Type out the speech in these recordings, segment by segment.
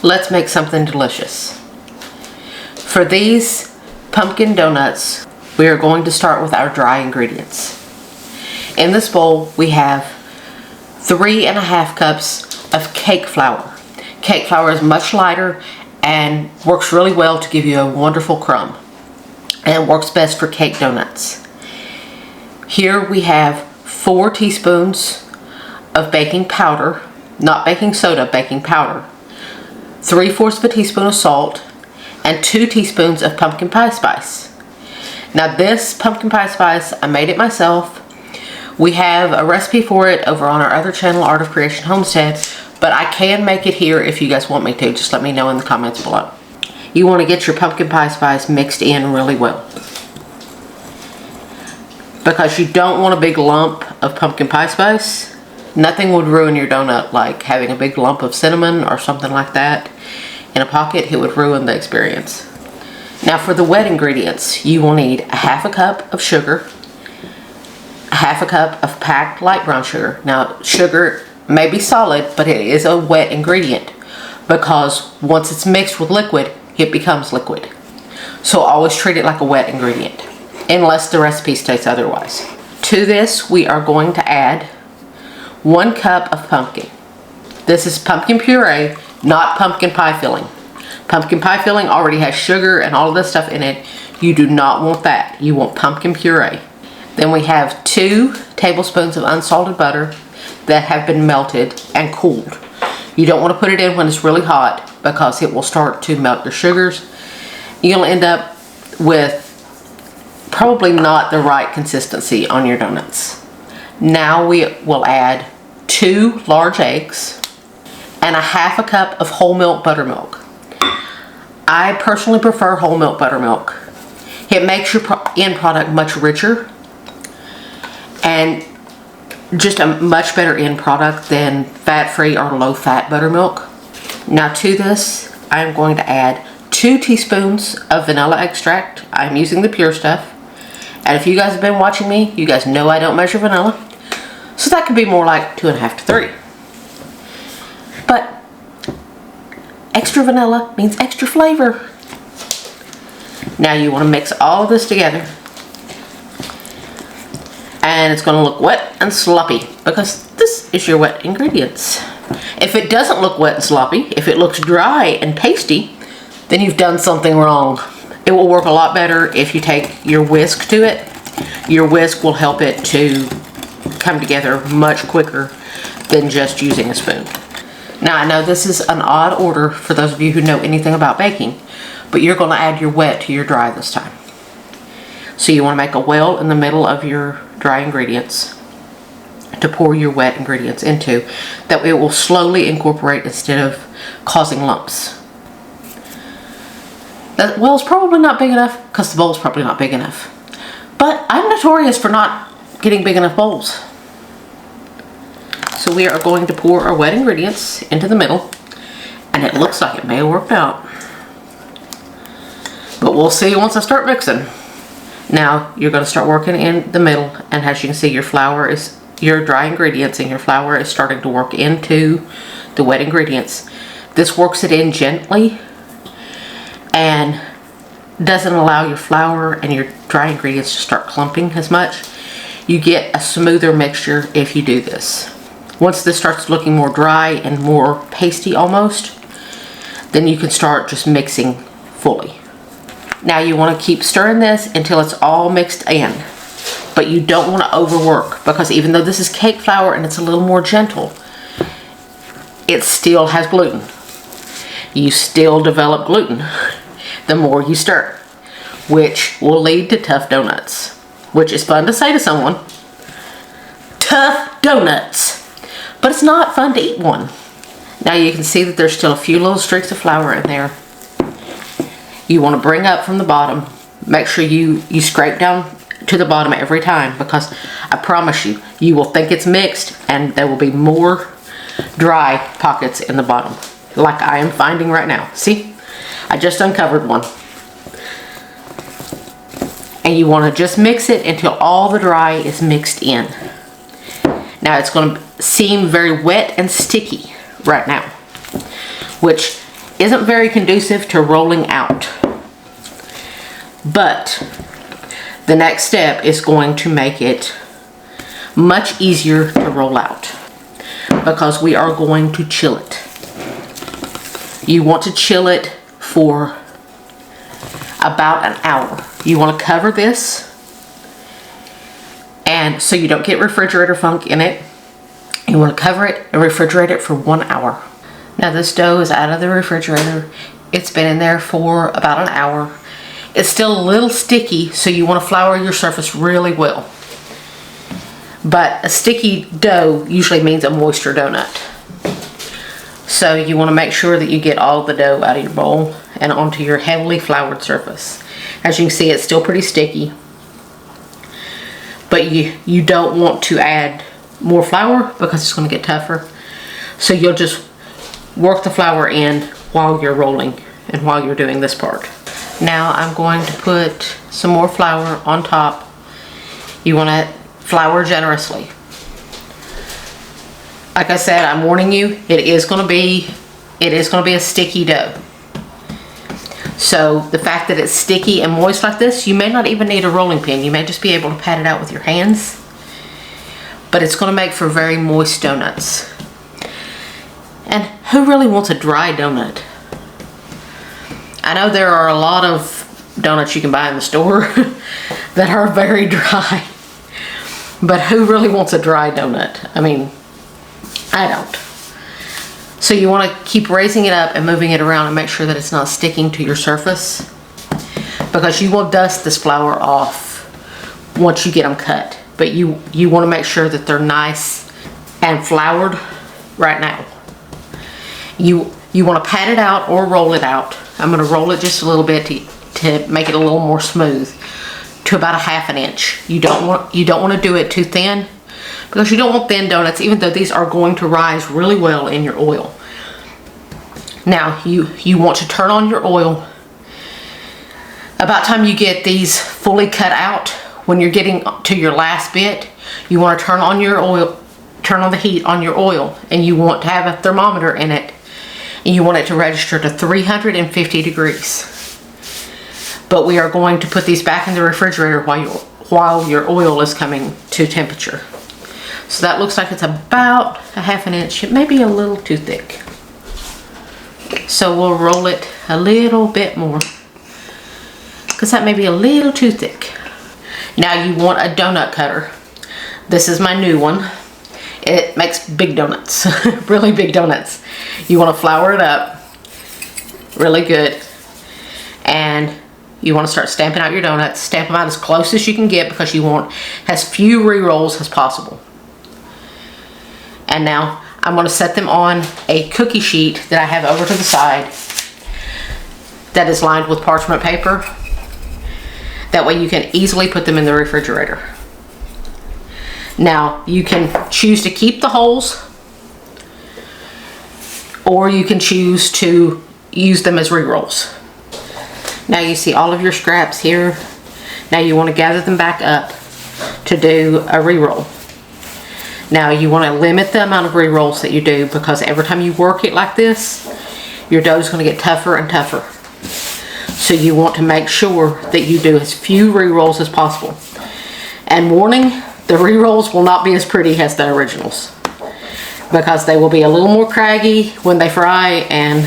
Let's make something delicious. For these pumpkin donuts, we are going to start with our dry ingredients. In this bowl, we have 3.5 cups of cake flour. Cake flour is much lighter and works really well to give you a wonderful crumb. And works best for cake donuts. Here we have 4 teaspoons of baking powder, not baking soda, baking powder, 3/4 of a teaspoon of salt, and 2 teaspoons of pumpkin pie spice. Now this pumpkin pie spice, I made it myself. We have a recipe for it over on our other channel, Art of Creation Homestead, but I can make it here if you guys want me to. Just let me know in the comments below. You want to get your pumpkin pie spice mixed in really well, because you don't want a big lump of pumpkin pie spice. Nothing would ruin your donut like having a big lump of cinnamon or something like that in a pocket. It would ruin the experience. Now for the wet ingredients, you will need 1/2 cup of sugar, 1/2 cup of packed light brown sugar. Now sugar may be solid, but it is a wet ingredient because once it's mixed with liquid, it becomes liquid. So always treat it like a wet ingredient, unless the recipe states otherwise. To this, we are going to add 1 cup of pumpkin. This is pumpkin puree, not pumpkin pie filling. Pumpkin pie filling already has sugar and all of this stuff in it. You do not want that. You want pumpkin puree. Then we have 2 tablespoons of unsalted butter that have been melted and cooled. You don't want to put it in when it's really hot because it will start to melt your sugars. You'll end up with probably not the right consistency on your donuts. Now we will add 2 large eggs and 1/2 cup of whole milk buttermilk. I personally prefer whole milk buttermilk. It makes your end product much richer and just a much better end product than fat-free or low-fat buttermilk. Now to this, I'm going to add 2 teaspoons of vanilla extract. I'm using the pure stuff. And if you guys have been watching me, you guys know I don't measure vanilla. So that could be more like 2.5 to 3. But extra vanilla means extra flavor. Now you want to mix all of this together. And it's going to look wet and sloppy because this is your wet ingredients. If it doesn't look wet and sloppy, if it looks dry and pasty, then you've done something wrong. It will work a lot better if you take your whisk to it. Your whisk will help it to come together much quicker than just using a spoon. Now I know this is an odd order for those of you who know anything about baking, but you're going to add your wet to your dry this time. So you want to make a well in the middle of your dry ingredients to pour your wet ingredients into, that it will slowly incorporate instead of causing lumps. That well's probably not big enough because the bowl's probably not big enough. But I'm notorious for not getting big enough bowls. So we are going to pour our wet ingredients into the middle, and it looks like it may have worked out. But we'll see once I start mixing. Now you're going to start working in the middle, and as you can see, your dry ingredients and your flour is starting to work into the wet ingredients. This works it in gently and doesn't allow your flour and your dry ingredients to start clumping as much. You get a smoother mixture if you do this. Once this starts looking more dry and more pasty almost, then you can start just mixing fully. Now you want to keep stirring this until it's all mixed in, but you don't want to overwork, because even though this is cake flour and it's a little more gentle, it still has gluten. You still develop gluten the more you stir, which will lead to tough donuts, which is fun to say to someone. Tough donuts. But it's not fun to eat one. Now you can see that there's still a few little streaks of flour in there. You want to bring up from the bottom. Make sure you scrape down to the bottom every time, because I promise you, you will think it's mixed and there will be more dry pockets in the bottom, like I am finding right now. See? I just uncovered one. And you want to just mix it until all the dry is mixed in. Now it's going to seem very wet and sticky right now, which isn't very conducive to rolling out. But the next step is going to make it much easier to roll out, because we are going to chill it. You want to chill it for about an hour. You want to cover this, and so you don't get refrigerator funk in it. You want to cover it and refrigerate it for 1 hour. Now this dough is out of the refrigerator. It's been in there for about an hour. It's still a little sticky, so you want to flour your surface really well. But a sticky dough usually means a moister donut. So you want to make sure that you get all the dough out of your bowl and onto your heavily floured surface. As you can see, it's still pretty sticky. But you don't want to add more flour because it's going to get tougher. So you'll just work the flour in while you're rolling and while you're doing this part. Now I'm going to put some more flour on top. You want to flour generously. Like I said, I'm warning you, it is going to be a sticky dough. So the fact that it's sticky and moist like this, you may not even need a rolling pin. You may just be able to pat it out with your hands. But it's going to make for very moist donuts. And who really wants a dry donut? I know there are a lot of donuts you can buy in the store that are very dry. But who really wants a dry donut? I mean, I don't. So you want to keep raising it up and moving it around and make sure that it's not sticking to your surface, because you will dust this flour off once you get them cut. But you want to make sure that they're nice and floured right now. You want to pat it out or roll it out. I'm going to roll it just a little bit to make it a little more smooth, to about a 1/2 inch. You don't want to do it too thin, because you don't want thin donuts, even though these are going to rise really well in your oil. Now you want to turn on your oil about time you get these fully cut out. When you're getting to your last bit, you want to turn on your oil, turn on the heat on your oil, and you want to have a thermometer in it, and you want it to register to 350 degrees. But we are going to put these back in the refrigerator while your oil is coming to temperature. So that looks like it's about a 1/2 inch. It may be a little too thick. So we'll roll it a little bit more, because that may be a little too thick. Now you want a donut cutter. This is my new one. It makes big donuts, really big donuts. You want to flour it up really good, and you want to start stamping out your donuts. Stamp them out as close as you can get, because you want as few re-rolls as possible. And now I'm going to set them on a cookie sheet that I have over to the side that is lined with parchment paper. That way you can easily put them in the refrigerator. Now you can choose to keep the holes, or you can choose to use them as re-rolls. Now you see all of your scraps here. Now you want to gather them back up to do a re-roll. Now you want to limit the amount of re-rolls that you do, because every time you work it like this, your dough is going to get tougher and tougher. So you want to make sure that you do as few re-rolls as possible. And warning, the re-rolls will not be as pretty as the originals, because they will be a little more craggy when they fry, and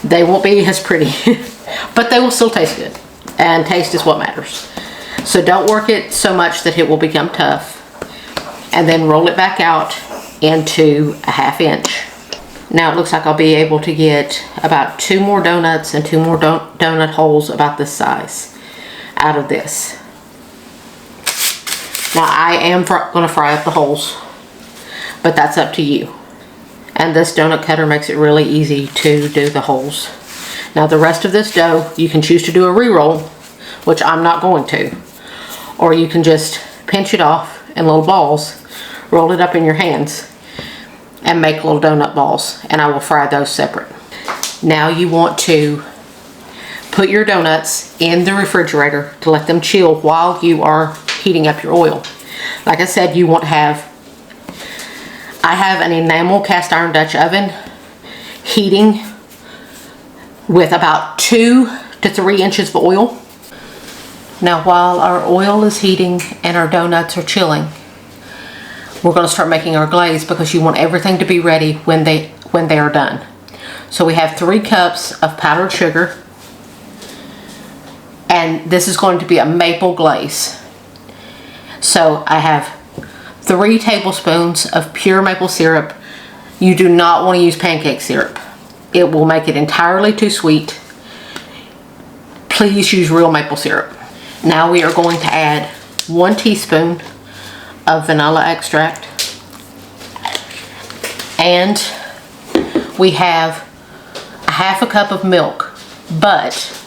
they won't be as pretty. But they will still taste good, and taste is what matters. So don't work it so much that it will become tough, and then roll it back out into a 1/2 inch. Now it looks like I'll be able to get about 2 more donuts and 2 more donut holes about this size out of this. Now I am going to fry up the holes, but that's up to you. And this donut cutter makes it really easy to do the holes. Now the rest of this dough, you can choose to do a re-roll, which I'm not going to. Or you can just pinch it off in little balls, roll it up in your hands, and make little donut balls, and I will fry those separate. Now you want to put your donuts in the refrigerator to let them chill while you are heating up your oil. Like I said, you want to have, I have an enamel cast iron Dutch oven heating with about 2 to 3 inches of oil. Now while our oil is heating and our donuts are chilling, we're going to start making our glaze, because you want everything to be ready when they are done. So we have 3 cups of powdered sugar, and this is going to be a maple glaze. So I have 3 tablespoons of pure maple syrup. You do not want to use pancake syrup. It will make it entirely too sweet. Please use real maple syrup. Now we are going to add 1 teaspoon of vanilla extract, and we have a half a cup of milk, but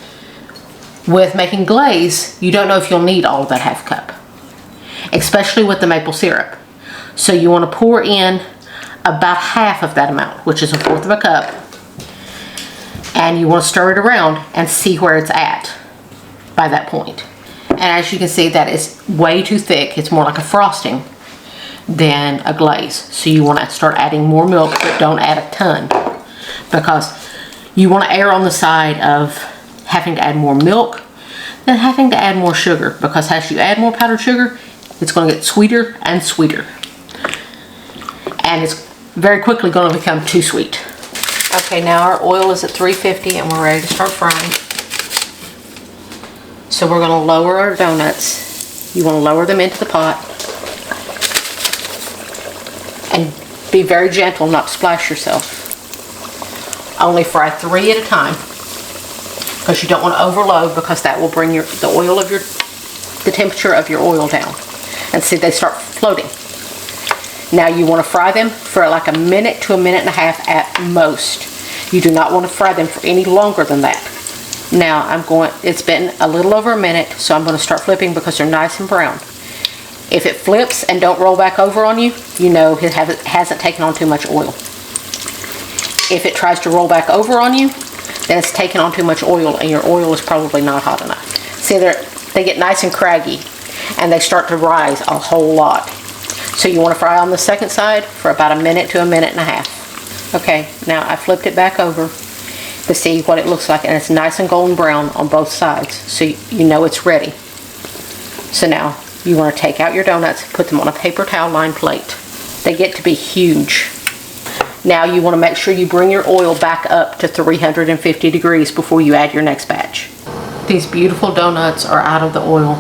with making glaze, you don't know if you'll need all of that half cup, especially with the maple syrup. So you want to pour in about half of that amount, which is 1/4 of a cup, and you want to stir it around and see where it's at by that point. And as you can see, that is way too thick. It's more like a frosting than a glaze. So you want to start adding more milk, but don't add a ton, because you want to err on the side of having to add more milk than having to add more sugar, because as you add more powdered sugar, it's going to get sweeter and sweeter, and it's very quickly going to become too sweet. Okay, now our oil is at 350 and we're ready to start frying. So we're going to lower our donuts. You want to lower them into the pot and be very gentle not to splash yourself. Only fry 3 at a time, because you don't want to overload, because that will bring the temperature of your oil down. And see, they start floating. Now you want to fry them for like 1 minute to 1.5 minutes at most. You do not want to fry them for any longer than that. Now it's been a little over 1 minute, so I'm going to start flipping because they're nice and brown. If it flips and don't roll back over on you, you know it hasn't taken on too much oil. If it tries to roll back over on you, then it's taken on too much oil, and your oil is probably not hot enough. See, they get nice and craggy, and they start to rise a whole lot. So you want to fry on the second side for about 1 minute to 1.5 minutes. Okay, now I flipped it back over to see what it looks like, and it's nice and golden brown on both sides, so you know it's ready. So now you want to take out your donuts, put them on a paper towel lined plate. They get to be huge. Now you want to make sure you bring your oil back up to 350 degrees before you add your next batch. These beautiful donuts are out of the oil.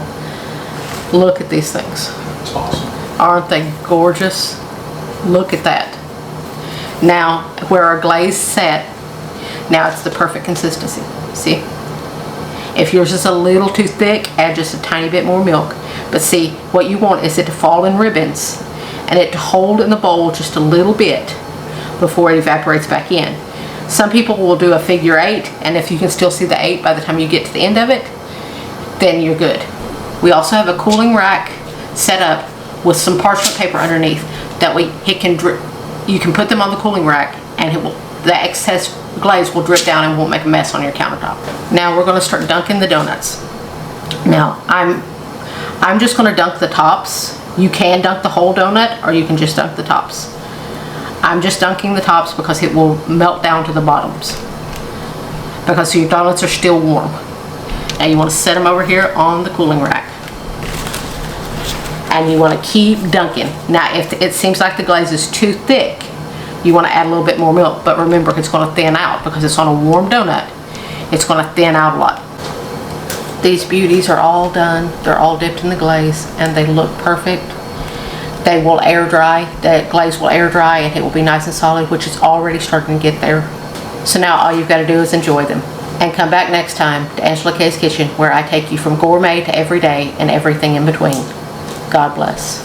Look at these things. It's awesome. Aren't they gorgeous? Look at that. Now where our glaze set, now it's the perfect consistency. See? If yours is a little too thick, add just a tiny bit more milk. But see, what you want is it to fall in ribbons and it to hold in the bowl just a little bit before it evaporates back in. Some people will do a figure 8, and if you can still see the 8 by the time you get to the end of it, then you're good. We also have a cooling rack set up with some parchment paper underneath. That way it can drip. You can put them on the cooling rack, and the excess glaze will drip down and won't make a mess on your countertop. Now we're going to start dunking the donuts. Now I'm just going to dunk the tops. You can dunk the whole donut, or you can just dunk the tops. I'm just dunking the tops because it will melt down to the bottoms, because your donuts are still warm. And you want to set them over here on the cooling rack, and you want to keep dunking. Now if it seems like the glaze is too thick, you want to add a little bit more milk, but remember, it's going to thin out because it's on a warm donut. It's going to thin out a lot. These beauties are all done. They're all dipped in the glaze, and they look perfect. They will air dry. The glaze will air dry, and it will be nice and solid, which is already starting to get there. So now all you've got to do is enjoy them. And come back next time to Angela K's Kitchen, where I take you from gourmet to everyday and everything in between. God bless.